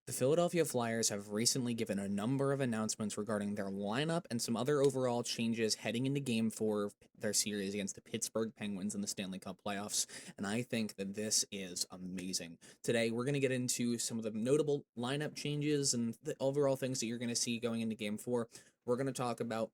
The Philadelphia Flyers have recently given a number of announcements regarding their lineup and some other overall changes heading into Game 4 of their series against the Pittsburgh Penguins in the Stanley Cup playoffs, and I think that this is amazing. Today, we're going to get into some of the notable lineup changes and the overall things that you're going to see going into Game 4. We're going to talk about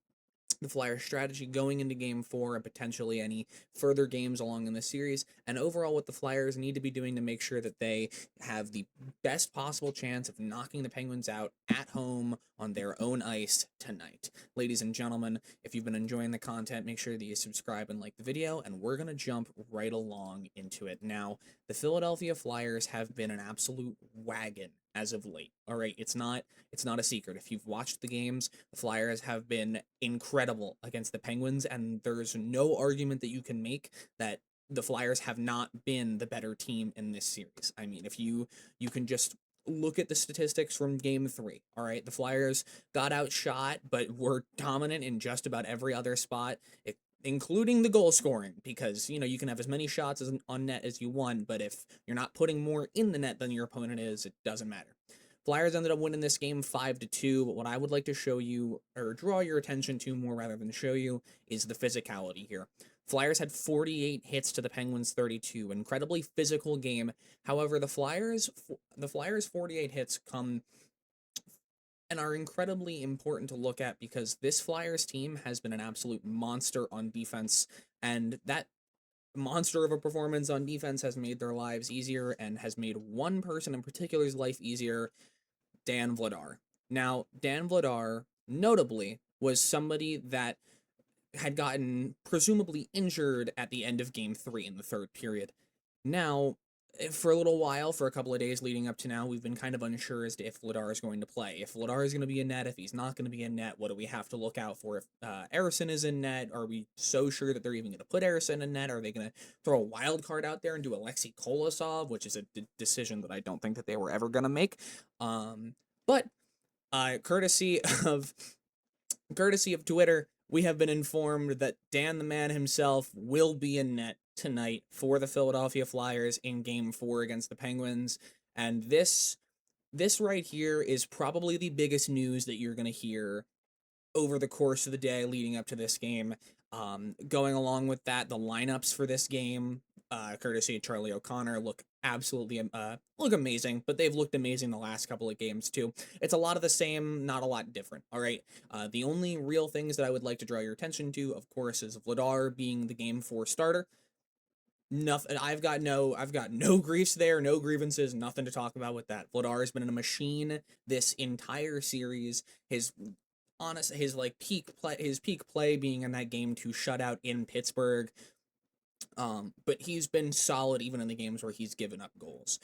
the Flyers' strategy going into Game 4 and potentially any further games along in the series, and overall what the Flyers need to be doing to make sure that they have the best possible chance of knocking the Penguins out at home on their own ice tonight. Ladies and gentlemen, if you've been enjoying the content, make sure that you subscribe and like the video, and we're going to jump right along into it. Now, the Philadelphia Flyers have been an absolute wagon as of late. All right, it's not a secret. If you've watched the games, the Flyers have been incredible against the Penguins, and there's no argument that you can make that the Flyers have not been the better team in this series. I mean, if you can just look at the statistics from game 3. All right, the Flyers got outshot but were dominant in just about every other spot, including the goal scoring, because you can have as many shots on net as you want, but if you're not putting more in the net than your opponent is, it doesn't matter. Flyers ended up winning this game 5-2, but what I would like to show you, or draw your attention to more rather than show you, is the physicality here. Flyers had 48 hits to the Penguins 32, incredibly physical game. However, the Flyers 48 hits come and are incredibly important to look at because this Flyers team has been an absolute monster on defense, and that monster of a performance on defense has made their lives easier and has made one person in particular's life easier, Dan Vladar. Now, Dan Vladar, notably, was somebody that had gotten presumably injured at the end of Game 3 in the third period. Now, for a little while, for a couple of days leading up to now, we've been kind of unsure as to if Vladar is going to play. If Vladar is going to be in net, if he's not going to be in net, what do we have to look out for? If Ersson is in net, are we so sure that they're even going to put Ersson in net? Are they going to throw a wild card out there and do Alexei Kolosov, which is a decision that I don't think that they were ever going to make? But courtesy of Twitter, we have been informed that Dan the Man himself will be in net tonight for the Philadelphia Flyers in Game 4 against the Penguins, and this right here is probably the biggest news that you're going to hear over the course of the day leading up to this game. Going along with that, the lineups for this game, courtesy of Charlie O'Connor, look absolutely look amazing, but they've looked amazing the last couple of games too. It's a lot of the same, not a lot different. All right. The only real things that I would like to draw your attention to, of course, is Vladar being the Game 4 starter. Nothing. I've got no griefs there, no grievances, nothing to talk about with that. Vladar has been a machine this entire series. His peak play being in that game to shutout in Pittsburgh. But he's been solid even in the games where he's given up goals.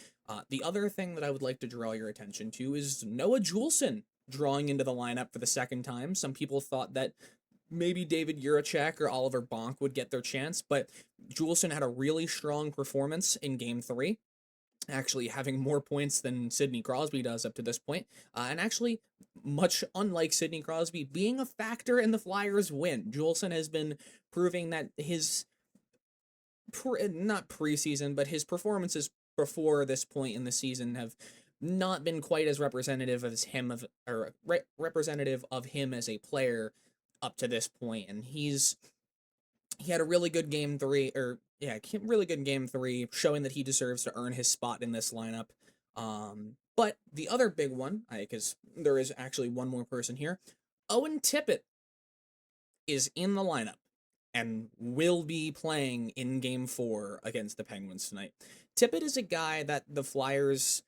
The other thing that I would like to draw your attention to is Noah Juulsen drawing into the lineup for the second time. Some people thought that maybe David Jiricek or Oliver Bonk would get their chance, but Juulsen had a really strong performance in Game 3, actually having more points than Sidney Crosby does up to this point, and actually, much unlike Sidney Crosby, being a factor in the Flyers' win. Juulsen has been proving that his not preseason, but his performances before this point in the season have not been quite as representative representative of him as a player up to this point, and he had a really good game 3, really good game 3, showing that he deserves to earn his spot in this lineup. But the other big one, because there is actually one more person here, Owen Tippett is in the lineup and will be playing in Game 4 against the Penguins tonight. Tippett is a guy that the Flyers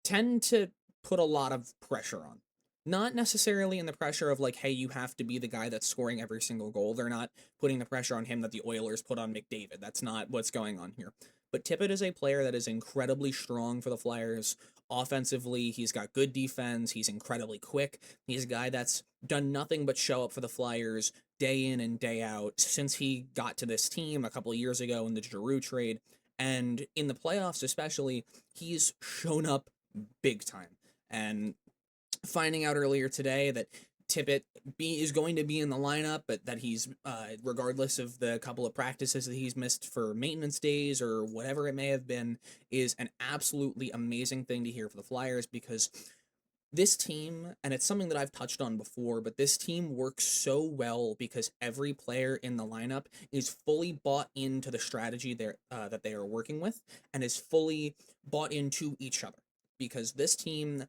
tend to put a lot of pressure on. Not necessarily in the pressure of like, hey, you have to be the guy that's scoring every single goal. They're not putting the pressure on him that the Oilers put on McDavid. That's not what's going on here. But Tippett is a player that is incredibly strong for the Flyers. Offensively, he's got good defense. He's incredibly quick. He's a guy that's done nothing but show up for the Flyers day in and day out since he got to this team a couple of years ago in the Giroux trade. And in the playoffs especially, he's shown up big time. And finding out earlier today that Tippett is going to be in the lineup, but that he's, regardless of the couple of practices that he's missed for maintenance days or whatever it may have been, is an absolutely amazing thing to hear for the Flyers, because this team, and it's something that I've touched on before, but this team works so well because every player in the lineup is fully bought into the strategy that they are working with, and is fully bought into each other. Because this team,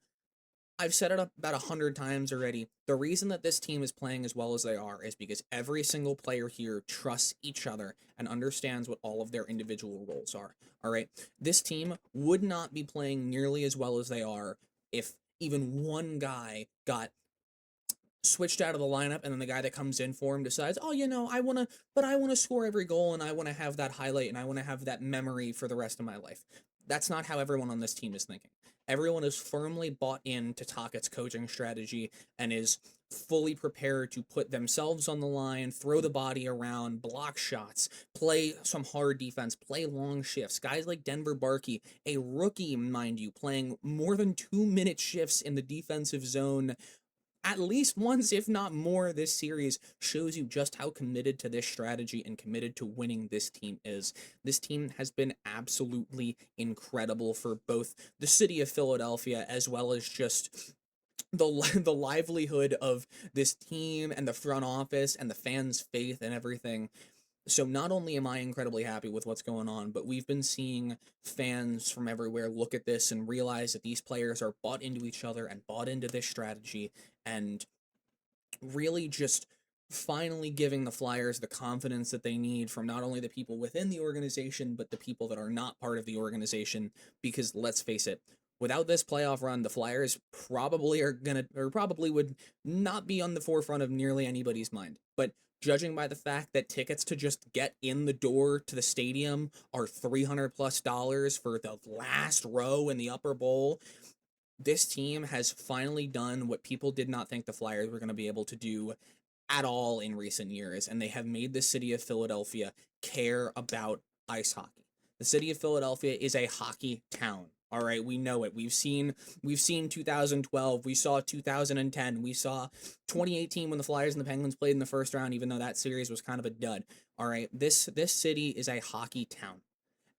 I've said it about 100 times already. The reason that this team is playing as well as they are is because every single player here trusts each other and understands what all of their individual roles are. All right. This team would not be playing nearly as well as they are if even one guy got switched out of the lineup, and then the guy that comes in for him decides, oh, I want to score every goal, and I want to have that highlight, and I want to have that memory for the rest of my life. That's not how everyone on this team is thinking. Everyone is firmly bought into Tocchett's coaching strategy and is fully prepared to put themselves on the line, throw the body around, block shots, play some hard defense, play long shifts. Guys like Denver Barcia, a rookie, mind you, playing more than 2-minute shifts in the defensive zone at least once, if not more, this series, shows you just how committed to this strategy and committed to winning this team is. This team has been absolutely incredible for both the city of Philadelphia as well as just the livelihood of this team and the front office and the fans' faith and everything. So not only am I incredibly happy with what's going on, but we've been seeing fans from everywhere look at this and realize that these players are bought into each other and bought into this strategy, and really just finally giving the Flyers the confidence that they need from not only the people within the organization, but the people that are not part of the organization. Because let's face it, without this playoff run, the Flyers probably would not be on the forefront of nearly anybody's mind. But judging by the fact that tickets to just get in the door to the stadium are $300+ for the last row in the upper bowl, this team has finally done what people did not think the Flyers were going to be able to do at all in recent years, and they have made the city of Philadelphia care about ice hockey. The city of Philadelphia is a hockey town. All right, we know it. We've seen 2012, we saw 2010, we saw 2018 when the Flyers and the Penguins played in the first round, even though that series was kind of a dud. All right, this city is a hockey town,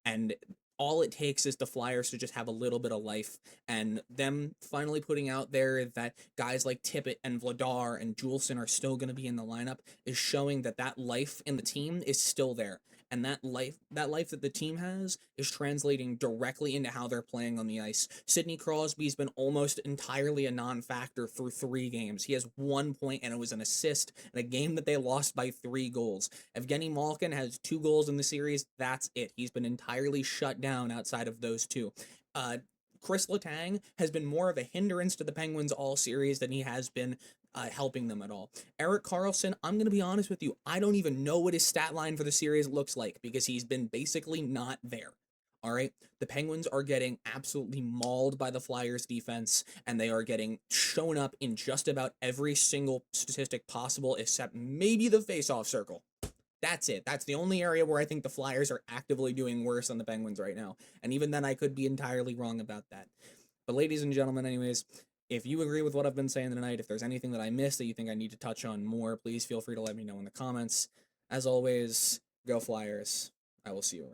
and all it takes is the Flyers to just have a little bit of life, and them finally putting out there that guys like Tippett and Vladar and Juleson are still going to be in the lineup is showing that that life in the team is still there. And that life that the team has is translating directly into how they're playing on the ice. Sidney Crosby's been almost entirely a non-factor through 3 games. He has 1 point, and it was an assist in a game that they lost by 3 goals. Evgeny Malkin has 2 goals in the series. That's it. He's been entirely shut down outside of those 2. Chris Letang has been more of a hindrance to the Penguins all series than he has been helping them at all. Erik Karlsson, I'm going to be honest with you, I don't even know what his stat line for the series looks like because he's been basically not there. All right, the Penguins are getting absolutely mauled by the Flyers defense, and they are getting shown up in just about every single statistic possible except maybe the face-off circle. That's it. That's the only area where I think the Flyers are actively doing worse than the Penguins right now. And even then, I could be entirely wrong about that. But ladies and gentlemen, anyways, if you agree with what I've been saying tonight, if there's anything that I missed that you think I need to touch on more, please feel free to let me know in the comments. As always, go Flyers. I will see you around.